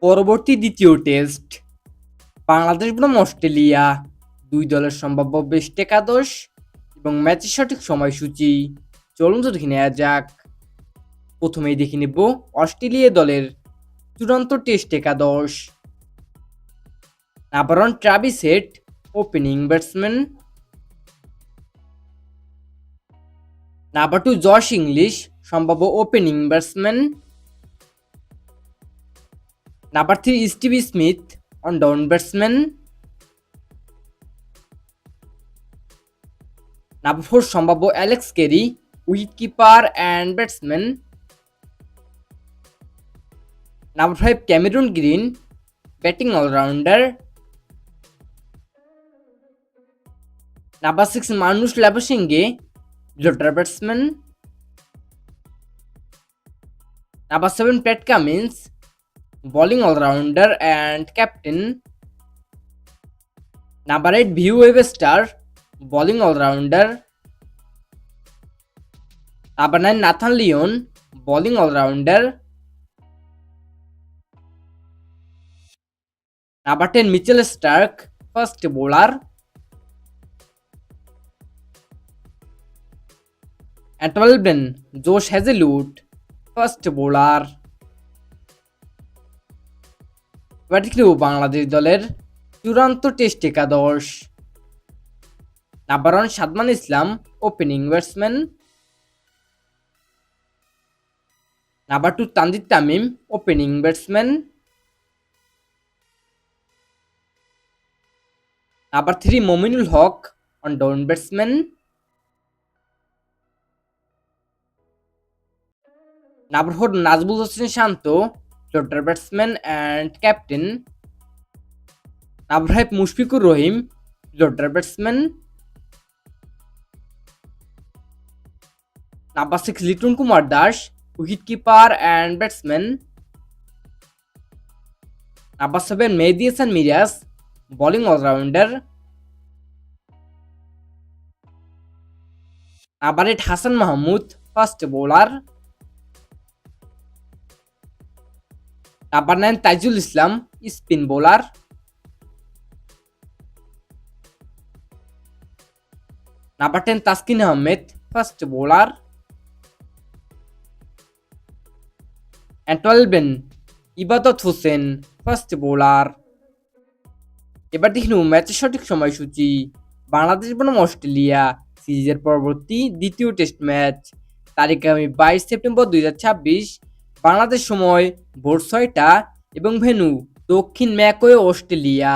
পরবর্তী দ্বিতীয় টেস্ট বাংলাদেশ বনাম অস্ট্রেলিয়া। দুই দলের সম্ভাব্য বেস্ট একাদশ এবং ম্যাচের সঠিক সময়সূচি চলুন তো দেখে নেওয়া যাক। প্রথমেই দেখে নেব অস্ট্রেলিয়া দলের চূড়ান্ত টেস্ট একাদশ। Number 1 Travis Head, opening batsman. Number 2 Josh Inglis, সম্ভাব্য opening batsman. Number 3 Steve Smith, on down batsman. Number 4 সম্ভাব্য Alex Carey, wicket keeper and batsman. Number 5 Cameron Green, batting all rounder. Number 6 Marnus Labuschagne, middle batsman. Number 7 Pat Cummins, bowling all rounder and captain. Number 8 Beau Webster, bowling all rounder. Number 9 Nathan Lyon, bowling all rounder. Number 10 Mitchell Starc, fast bowler. and 12 জোশ Hazlewood, fast bowler. এবার দেখি বাংলাদেশ দলের চূড়ান্ত test একাদশ। Number 1 Sadman Islam, opening batsman. Number 2 Tanzid Tamim, opening batsman. Number 3 Mominul Haque, one down batsman. Number 4 Najmul Hossain Shanto, floater batsman and captain. Number 5 Mushfiqur Rahim, floater batsman. Number 6 Liton Kumar Das, wicket keeper and batsman. Number 7 Mehedi Hasan Miraz, bowling all rounder. Number 8 Hasan Mahmud, fast bowler. Number 9 Taijul Islam, spin bowler. Number 10 Taskin Ahmed, fast bowler. and 12 ইবাদত Hossain, fast bowler. এবার দেখি ম্যাচের সঠিক সময়সূচি। বাংলাদেশ বনাম Australia সিরিজের পরবর্তী দ্বিতীয় টেস্ট ম্যাচ তারিখ আগামী 22 সেপ্টেম্বর 2026, বাংলাদেশ সময় ভোর 6টা এবং ভেন্যু দক্ষিণ ম্যাকওয়ে, অস্ট্রেলিয়া।